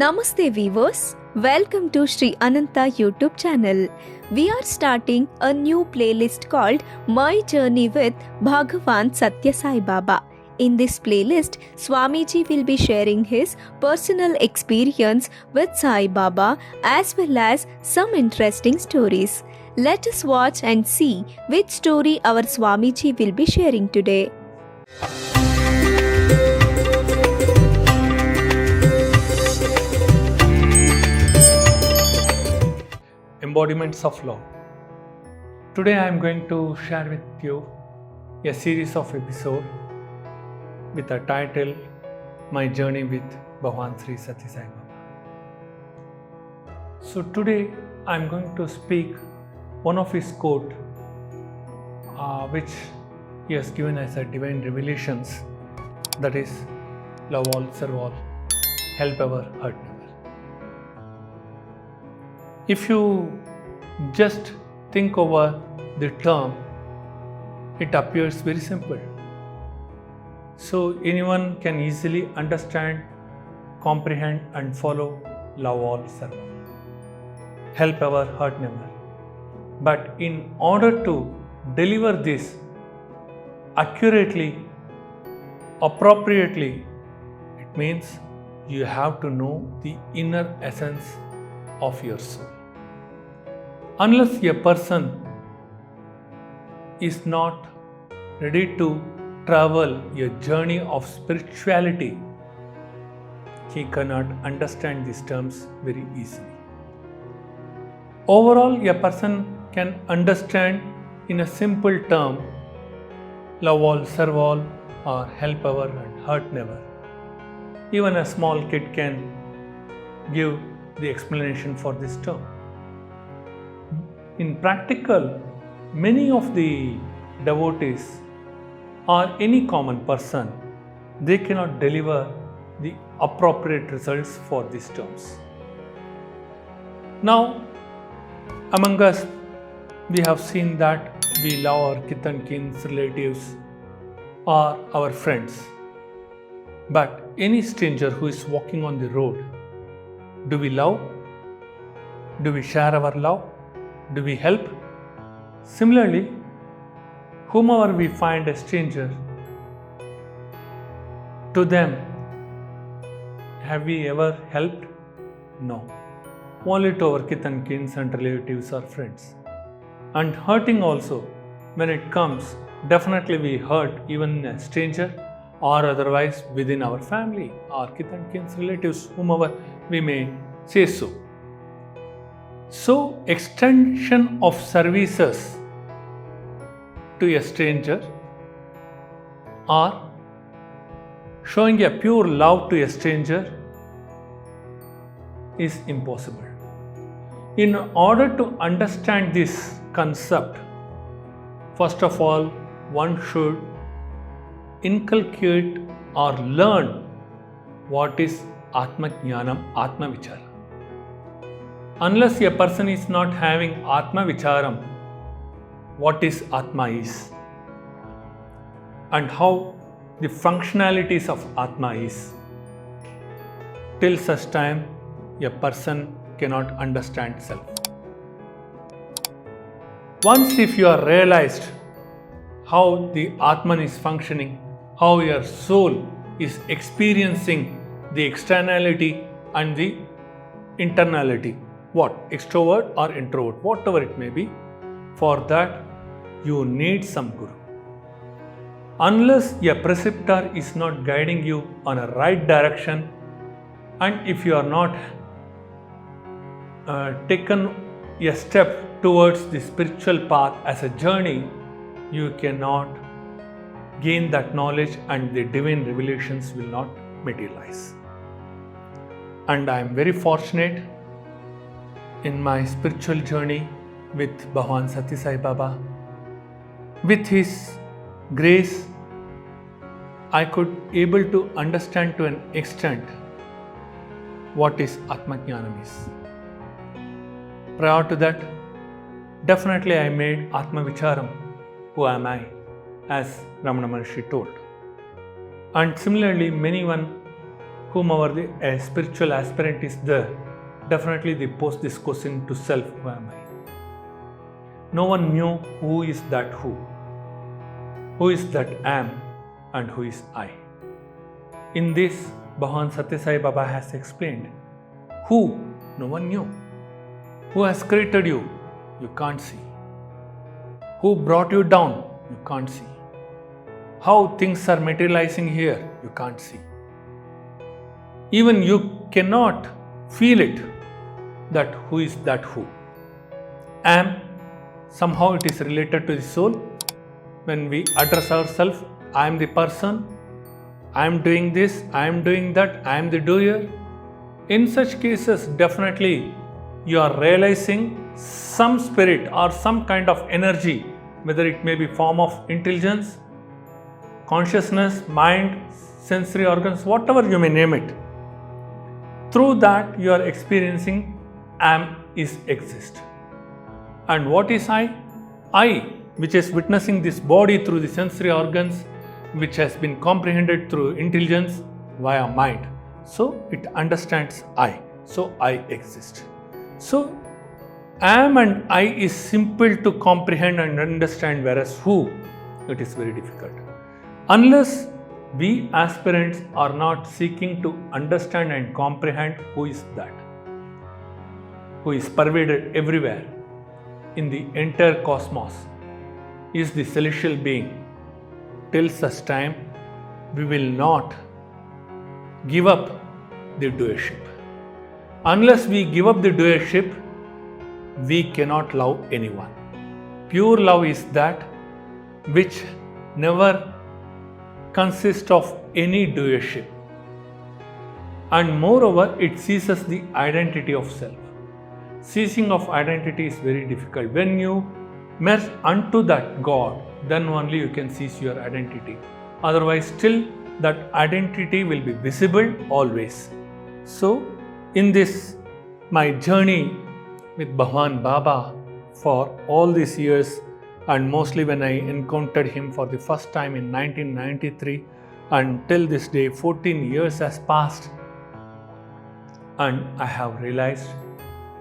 Namaste viewers, welcome to Sri Ananta YouTube channel. We are starting a new playlist called My Journey with Bhagawan Satya Sai Baba. In this playlist, Swamiji will be sharing his personal experience with Sai Baba as well as some interesting stories. Let us watch and see which story our Swamiji will be sharing today. Embodiments of love. Today I am going to share with you a series of episodes with a title My Journey with Bhagwan Shri Satya Sai Baba. So today I am going to speak one of his quote which he has given as a divine revelations, that is, love all, serve all, help ever, hurt never. If you just think over the term, it appears very simple. So anyone can easily understand, comprehend and follow love all, serve all, help ever, hurt never. But in order to deliver this accurately, appropriately, it means you have to know the inner essence of your soul. Unless a person is not ready to travel a journey of spirituality, he cannot understand these terms very easily. Overall, a person can understand in a simple term love all, serve all, or help ever and hurt never. Even a small kid can give the explanation for this term. In practical, many of the devotees or any common person, they cannot deliver the appropriate results for these terms. Now, among us, we have seen that we love our kith and kins, relatives, or our friends. But any stranger who is walking on the road, do we love? Do we share our love? Do we help? Similarly, whomever we find a stranger, to them, have we ever helped? No. Only to our kith and kins and relatives or friends. And hurting also, when it comes, definitely we hurt even a stranger or otherwise within our family or kith and kins, relatives, whomever we may say so. So, extension of services to a stranger or showing a pure love to a stranger is impossible. In order to understand this concept, first of all, one should inculcate or learn what is Atma Jnanam, Atma Vichara. Unless a person is not having Atma Vicharam, what is Atma is and how the functionalities of Atma is, till such time a person cannot understand self. Once if you are realized how the Atman is functioning, how your soul is experiencing the externality and the internality, what? Extrovert or introvert, whatever it may be, for that you need some guru. Unless a preceptor is not guiding you on a right direction, and if you are not taken a step towards the spiritual path as a journey, you cannot gain that knowledge and the divine revelations will not materialize. And I am very fortunate in my spiritual journey with Bhagwan Satya Sai Baba. With his grace, I could able to understand to an extent what is Atma Jnanam is. Prior to that, definitely I made Atma Vicharam, who am I, as Ramana Maharshi told. And similarly, many one whomever a spiritual aspirant is there, definitely they pose this question to self, who am I? No one knew who is that who is that am, and who is I. In this, Bhagawan Satya Sai Baba has explained, who? No one knew. Who has created you? You can't see. Who brought you down? You can't see. How things are materializing here? You can't see. Even you cannot feel it, that who is that who. Am, somehow it is related to the soul. When we address ourselves, I am the person, I am doing this, I am doing that, I am the doer. In such cases, definitely you are realizing some spirit or some kind of energy, whether it may be form of intelligence, consciousness, mind, sensory organs, whatever you may name it. Through that you are experiencing am is exist. And what is I? I, which is witnessing this body through the sensory organs, which has been comprehended through intelligence via mind. So it understands I. So I exist. So am and I is simple to comprehend and understand, whereas who, it is very difficult. Unless we aspirants are not seeking to understand and comprehend who is that, who is pervaded everywhere in the entire cosmos, is the celestial being. Till such time, we will not give up the doership. Unless we give up the doership, we cannot love anyone. Pure love is that which never consists of any doership. And moreover, it ceases the identity of self. Ceasing of identity is very difficult. When you merge unto that God, then only you can cease your identity. Otherwise, still that identity will be visible always. So, in this, my journey with Bhagwan Baba for all these years, and mostly when I encountered him for the first time in 1993, until this day, 14 years has passed, and I have realized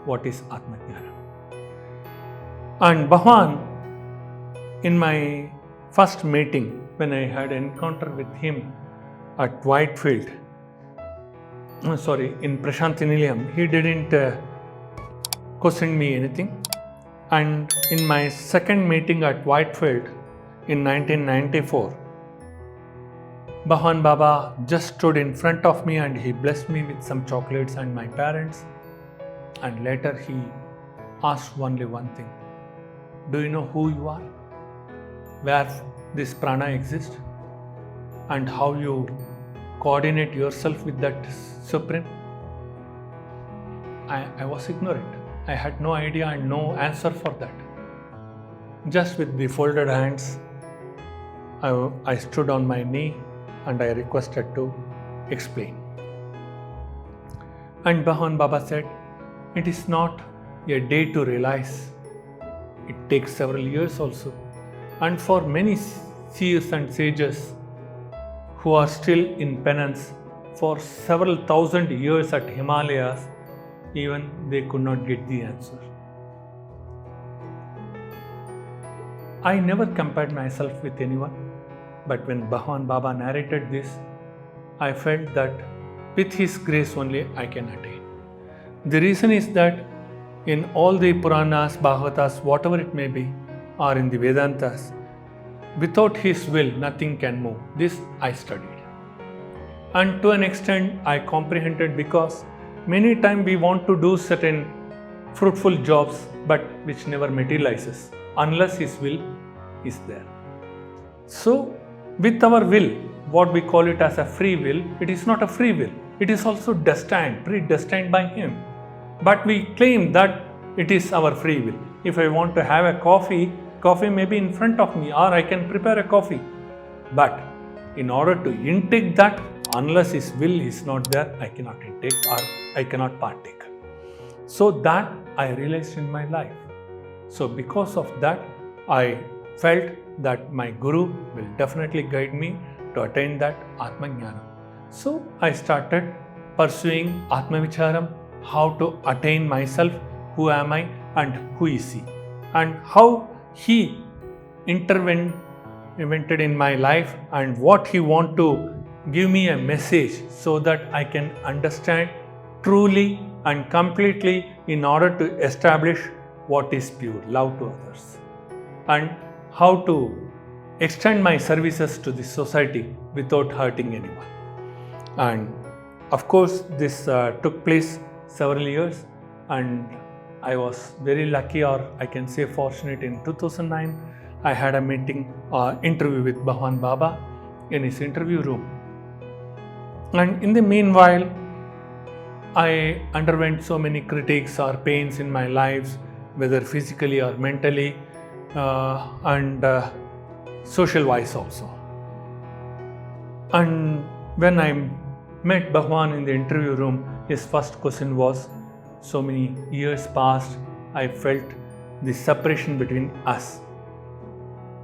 what is Atmajnana. And Bhagwan, in my first meeting, when I had encounter with him at Whitefield, in Prashanti Nilayam, he didn't question me anything. And in my second meeting at Whitefield in 1994, Bhagwan Baba just stood in front of me and he blessed me with some chocolates and my parents. And later he asked only one thing: do you know who you are? Where this prana exists? And how you coordinate yourself with that Supreme? I was ignorant. I had no idea and no answer for that. Just with the folded hands, I stood on my knee and I requested to explain. And Bhagwan Baba said, it is not a day to realize. It takes several years also. And for many seers and sages who are still in penance for several thousand years at Himalayas, even they could not get the answer. I never compared myself with anyone, but when Bhagwan Baba narrated this, I felt that with his grace only I can attain. The reason is that in all the Puranas, Bhagavatas, whatever it may be, or in the Vedantas, without his will nothing can move. This I studied. And to an extent I comprehended, because many times we want to do certain fruitful jobs but which never materializes unless his will is there. So with our will, what we call it as a free will, it is not a free will. It is also destined, predestined by him. But we claim that it is our free will. If I want to have a coffee may be in front of me, or I can prepare a coffee. But in order to intake that, unless his will is not there, I cannot intake or I cannot partake. So that I realized in my life. So because of that, I felt that my Guru will definitely guide me to attain that Atmajnana. So I started pursuing Atmavicharam, how to attain myself, who am I and who is he, and how he intervened in my life and what he want to give me a message so that I can understand truly and completely in order to establish what is pure love to others, and how to extend my services to the society without hurting anyone. And of course this took place several years, and I was very lucky, or I can say fortunate. In 2009 I had a interview with Bhagwan Baba in his interview room, and in the meanwhile I underwent so many critics or pains in my life, whether physically or mentally, and social wise also. And when I met Bhagwan in the interview room, his first question was, so many years passed, I felt the separation between us.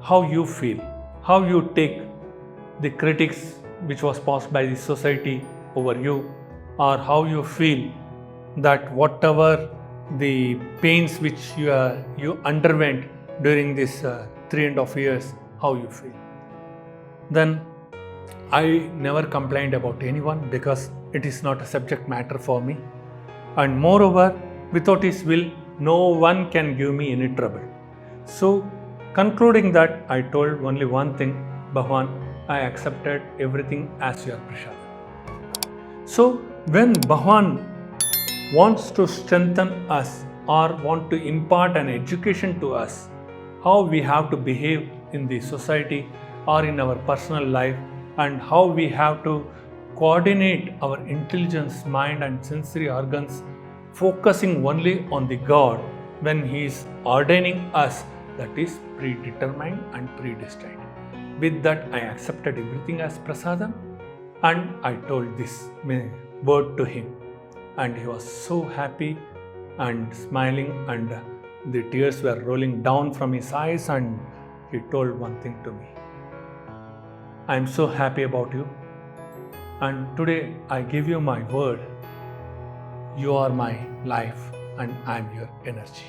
How you feel, how you take the critics which was passed by the society over you, or how you feel that whatever the pains which you underwent during this 3.5 years, how you feel. Then I never complained about anyone because it is not a subject matter for me, and moreover without his will no one can give me any trouble. So concluding that, I told only one thing, Bhagwan, I accepted everything as your prasad. So when Bhagwan wants to strengthen us or want to impart an education to us, how we have to behave in the society or in our personal life, and how we have to coordinate our intelligence, mind and sensory organs, focusing only on the God when He is ordaining us, that is predetermined and predestined. With that, I accepted everything as prasadam, and I told this word to him, and he was so happy and smiling, and the tears were rolling down from his eyes, and he told one thing to me, I am so happy about you, and today I give you my word, you are my life and I am your energy.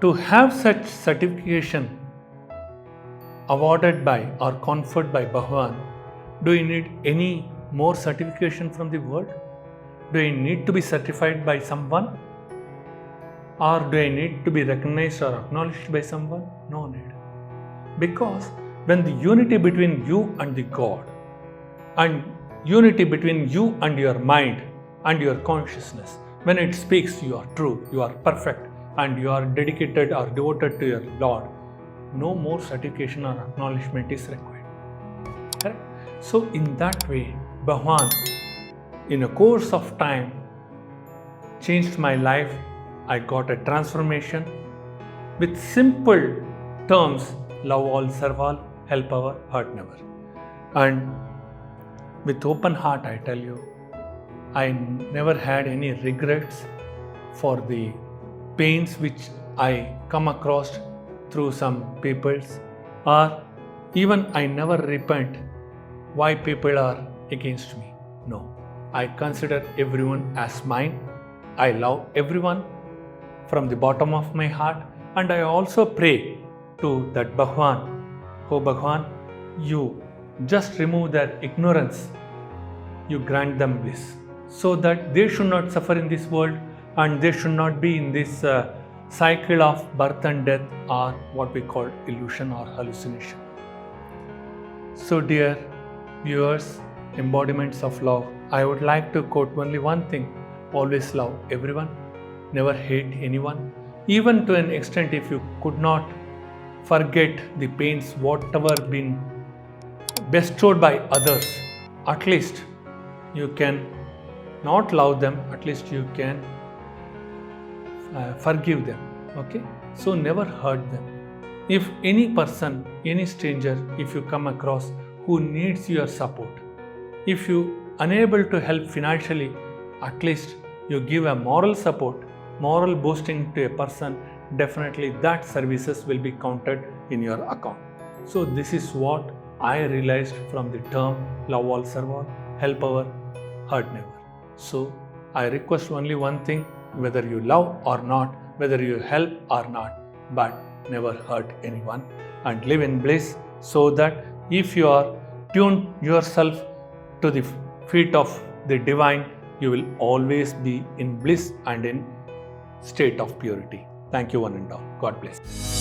To have such certification awarded by or conferred by Bhagwan, do you need any more certification from the world? Do you need to be certified by someone? Or do I need to be recognized or acknowledged by someone? No need. Because when the unity between you and the God, and unity between you and your mind and your consciousness, when it speaks, you are true, you are perfect, and you are dedicated or devoted to your Lord, no more certification or acknowledgement is required. Correct? So in that way, Bhagwan, in a course of time, changed my life. I got a transformation with simple terms: love all, serve all, help our, hurt never. And with open heart, I tell you, I never had any regrets for the pains which I come across through some peoples, or even I never repent why people are against me. No, I consider everyone as mine. I love everyone from the bottom of my heart, and I also pray to that Bhagwan, oh Bhagwan, you just remove their ignorance, you grant them bliss, so that they should not suffer in this world and they should not be in this cycle of birth and death, or what we call illusion or hallucination. So dear viewers, embodiments of love, I would like to quote only one thing: always love everyone, never hate anyone. Even to an extent, if you could not forget the pains whatever been bestowed by others, at least you can not love them, at least you can forgive them. Okay, so never hurt them. If any person, any stranger, if you come across who needs your support, if you unable to help financially, at least you give a moral support, moral boosting to a person, definitely that services will be counted in your account. So this is what I realized from the term love all, serve all, help our, hurt never. So I request only one thing, whether you love or not, whether you help or not, but never hurt anyone and live in bliss, so that if you are tuned yourself to the feet of the divine, you will always be in bliss and in state of purity. Thank you, one and all. God bless.